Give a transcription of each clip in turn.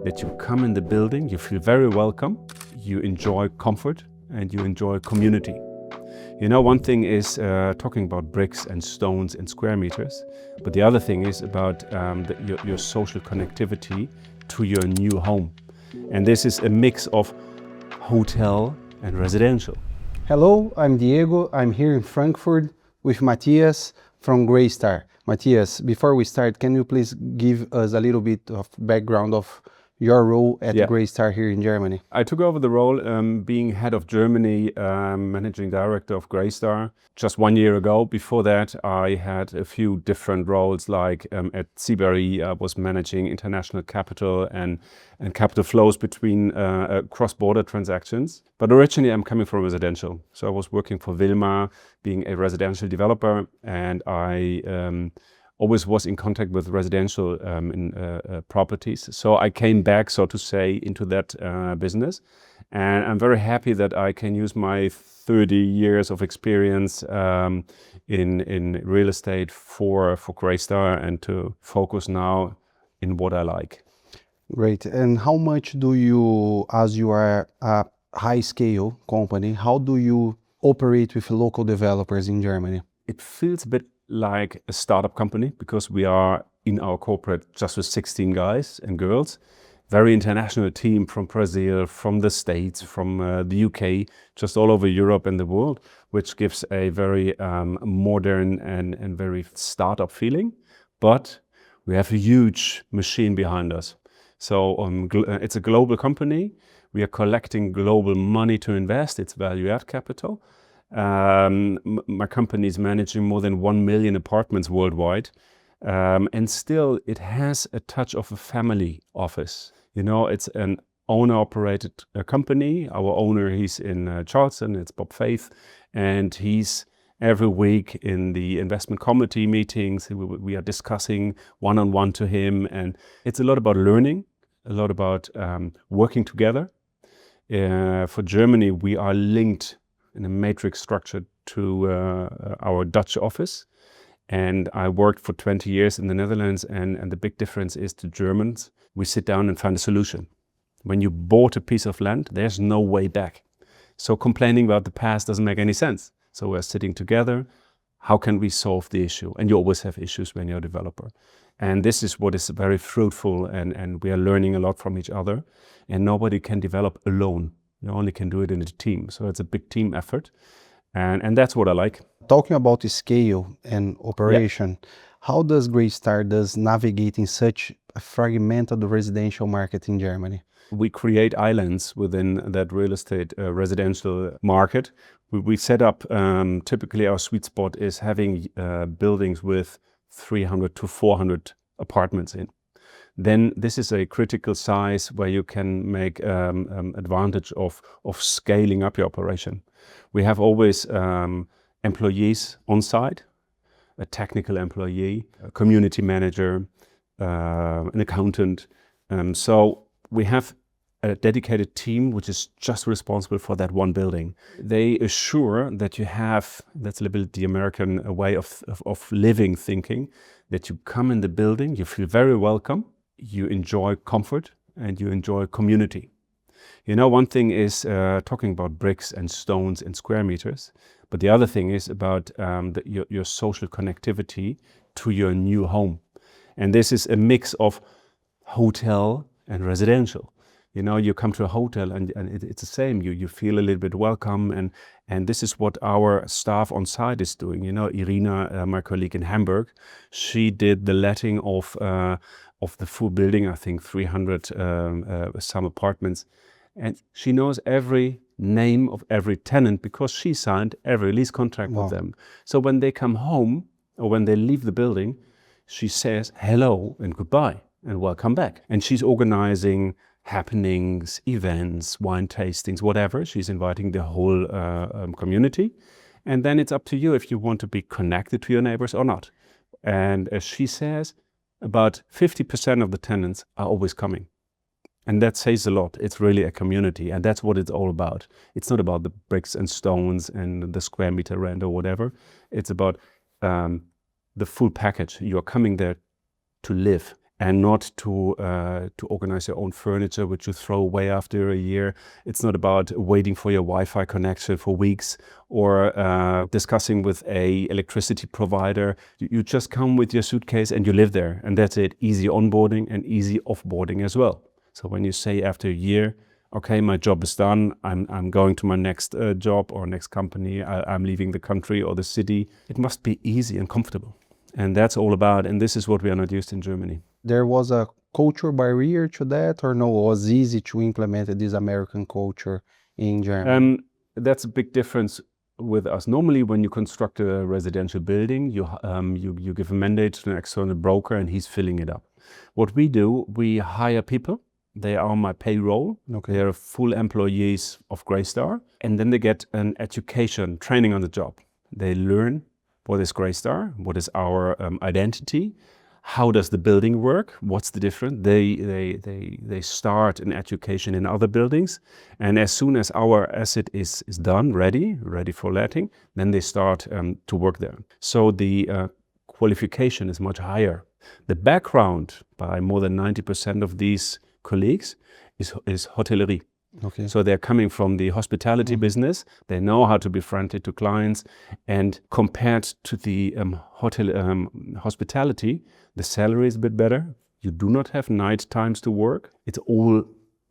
that you come in the building, you feel very welcome, you enjoy comfort, and you enjoy community. You know, one thing is talking about bricks and stones and square meters, but the other thing is about your social connectivity to your new home. And this is a mix of hotel and residential. Hello, I'm Diego. I'm here in Frankfurt with Matthias from Greystar. Matthias, before we start, can you please give us a little bit of background of your role at Greystar here in Germany? I took over the role being head of Germany, managing director of Greystar just 1 year ago. Before that, I had a few different roles, like at GRI, I was managing international capital and capital flows between cross-border transactions. But originally, I'm coming from residential. So I was working for Wilmar, being a residential developer, and I always was in contact with residential properties. So I came back, so to say, into that business. And I'm very happy that I can use my 30 years of experience in real estate for Greystar and to focus now in what I like. Great. And how much do you, as you are a high-scale company, how do you operate with local developers in Germany? It feels a bit like a startup company because we are in our corporate just with 16 guys and girls. Very international team from Brazil, from the States, from the UK, just all over Europe and the world, which gives a very modern and very startup feeling. But we have a huge machine behind us. So it's a global company. We are collecting global money to invest. It's value-add capital. My company is managing more than 1 million apartments worldwide. And still it has a touch of a family office. You know, it's an owner-operated company. Our owner, he's in Charleston, it's Bob Faith, and he's every week in the investment committee meetings. We are discussing one-on-one to him, and it's a lot about learning, a lot about working together. For Germany, we are linked in a matrix structure to our Dutch office. And I worked for 20 years in the Netherlands, and the big difference is to Germans, we sit down and find a solution. When you bought a piece of land, there's no way back. So complaining about the past doesn't make any sense. So we're sitting together, how can we solve the issue? And you always have issues when you're a developer. And this is what is very fruitful, and we are learning a lot from each other. And nobody can develop alone. You only can do it in a team. So it's a big team effort. And that's what I like. Talking about the scale and operation, how does Greystar navigate in such a fragmented residential market in Germany? We create islands within that real estate residential market. We set up, typically our sweet spot is having buildings with 300 to 400 apartments in. Then this is a critical size where you can make advantage of scaling up your operation. We have always employees on site, a technical employee, a community manager, an accountant. So we have a dedicated team which is just responsible for that one building. They assure that you have, that's a little bit the American way of living, thinking, that you come in the building, you feel very welcome, you enjoy comfort, and you enjoy community. You know, one thing is talking about bricks and stones and square meters, but the other thing is about your social connectivity to your new home. And this is a mix of hotel and residential. You know, you come to a hotel and it's the same. You feel a little bit welcome, and this is what our staff on site is doing. You know, Irina, my colleague in Hamburg, she did the letting of the full building, I think 300 some apartments. And she knows every name of every tenant because she signed every lease contract with them. So when they come home or when they leave the building, she says hello and goodbye and welcome back. And she's organizing happenings, events, wine tastings, whatever. She's inviting the whole community. And then it's up to you if you want to be connected to your neighbors or not. And as she says, about 50% of the tenants are always coming. And that says a lot. It's really a community, and that's what it's all about. It's not about the bricks and stones and the square meter rent or whatever. It's about the full package. You're coming there to live. and not to organize your own furniture, which you throw away after a year. It's not about waiting for your Wi-Fi connection for weeks or discussing with a electricity provider. You just come with your suitcase and you live there, and that's it. Easy onboarding and easy offboarding as well. So when you say after a year, okay, my job is done, I'm going to my next job or next company, I'm leaving the country or the city, it must be easy and comfortable. And that's all about, and this is what we are not used in Germany. There was a culture barrier to that, or no, it was easy to implement this American culture in Germany? That's a big difference with us. Normally, when you construct a residential building, you give a mandate to an external broker and he's filling it up. What we do, we hire people. They are on my payroll. Okay. They are full employees of Greystar. And then they get an education, training on the job. They learn what is Greystar, what is our identity, how does the building work, what's the difference. They start an education in other buildings. And as soon as our asset is done, ready for letting, then they start to work there. So the qualification is much higher. The background by more than 90% of these colleagues is hotellerie. Okay. So they're coming from the hospitality business. They know how to be friendly to clients, and compared to the hospitality, the salary is a bit better. You do not have night times to work. It's all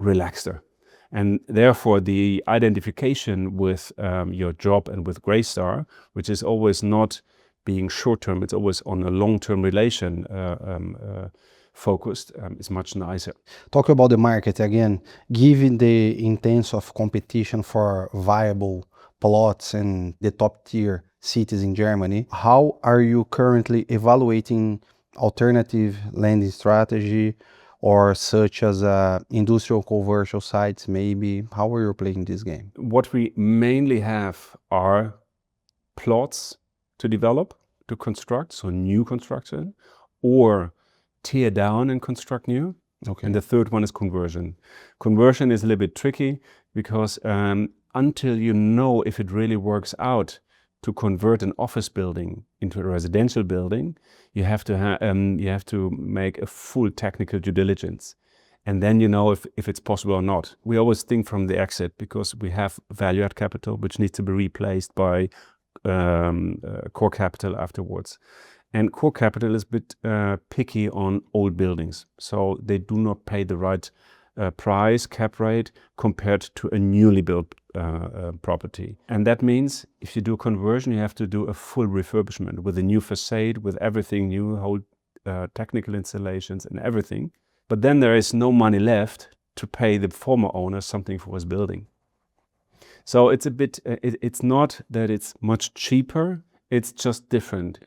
relaxeder. And therefore the identification with your job and with Greystar, which is always not being short-term, it's always on a long-term relation focused, is much nicer. Talk about the market again. Given the intense of competition for viable plots in the top tier cities in Germany, how are you currently evaluating alternative landing strategy, or such as industrial commercial sites maybe? How are you playing this game? What we mainly have are plots to develop, to construct, so new construction, or tear down and construct new. Okay. And the third one is conversion. Conversion is a little bit tricky because until you know if it really works out to convert an office building into a residential building, you have to make a full technical due diligence. And then you know if it's possible or not. We always think from the exit because we have value add capital, which needs to be replaced by core capital afterwards. And core capital is a bit picky on old buildings. So they do not pay the right price, cap rate, compared to a newly built property. And that means if you do a conversion, you have to do a full refurbishment with a new facade, with everything new, whole technical installations and everything. But then there is no money left to pay the former owner something for his building. So it's a bit, it's not that it's much cheaper, it's just different.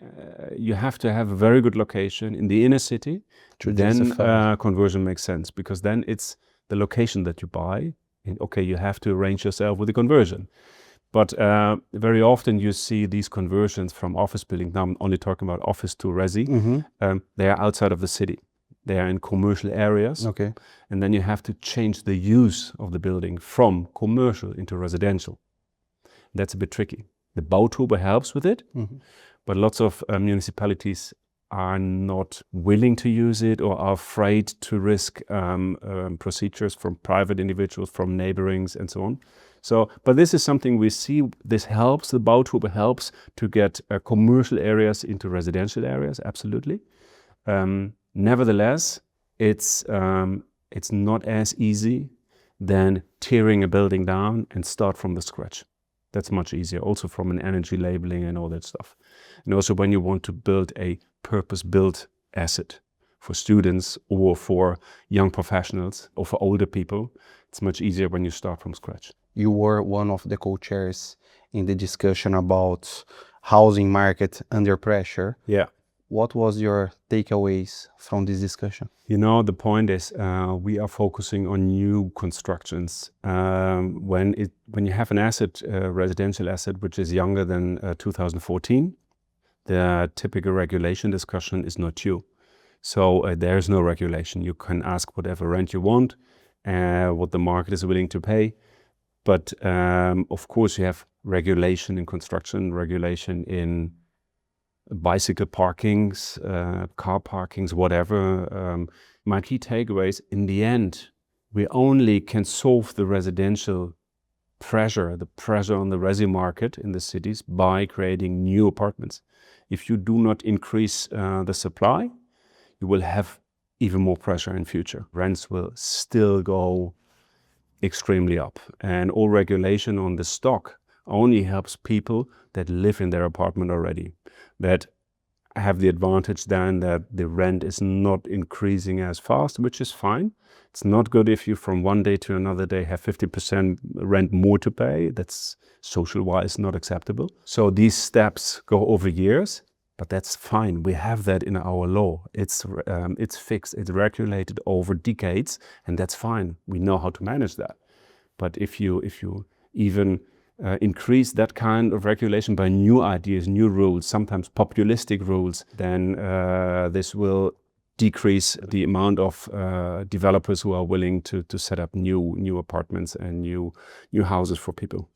You have to have a very good location in the inner city, then conversion makes sense, because then it's the location that you buy. And okay, you have to arrange yourself with the conversion. But very often you see these conversions from office building. Now I'm only talking about office to resi. They are outside of the city. They are in commercial areas. Okay. And then you have to change the use of the building from commercial into residential. That's a bit tricky. The Bautube helps with it, but lots of municipalities are not willing to use it or are afraid to risk procedures from private individuals, from neighborings and so on. So, but this is something we see, this helps, the Bautube helps to get commercial areas into residential areas, absolutely. Nevertheless, it's not as easy than tearing a building down and start from the scratch. That's much easier, also from an energy labeling and all that stuff. And also when you want to build a purpose-built asset for students or for young professionals or for older people, it's much easier when you start from scratch. You were one of the co-chairs in the discussion about housing market under pressure. Yeah. What was your takeaways from this discussion? You know, the point is we are focusing on new constructions. When you have an asset, a residential asset, which is younger than 2014, the typical regulation discussion is not due. So there is no regulation. You can ask whatever rent you want, what the market is willing to pay. But of course you have regulation in construction, regulation in bicycle parkings, car parkings, whatever. My key takeaways, in the end, we only can solve the residential pressure, the pressure on the resi market in the cities by creating new apartments. If you do not increase the supply, you will have even more pressure in future. Rents will still go extremely up, and all regulation on the stock only helps people that live in their apartment already, that have the advantage then that the rent is not increasing as fast, which is fine. It's not good if you from one day to another day have 50% rent more to pay. That's social-wise not acceptable. So these steps go over years, but that's fine. We have that in our law. It's fixed, it's regulated over decades, and that's fine. We know how to manage that. But if you even increase that kind of regulation by new ideas, new rules, sometimes populistic rules, then this will decrease the amount of developers who are willing to set up new apartments and new houses for people.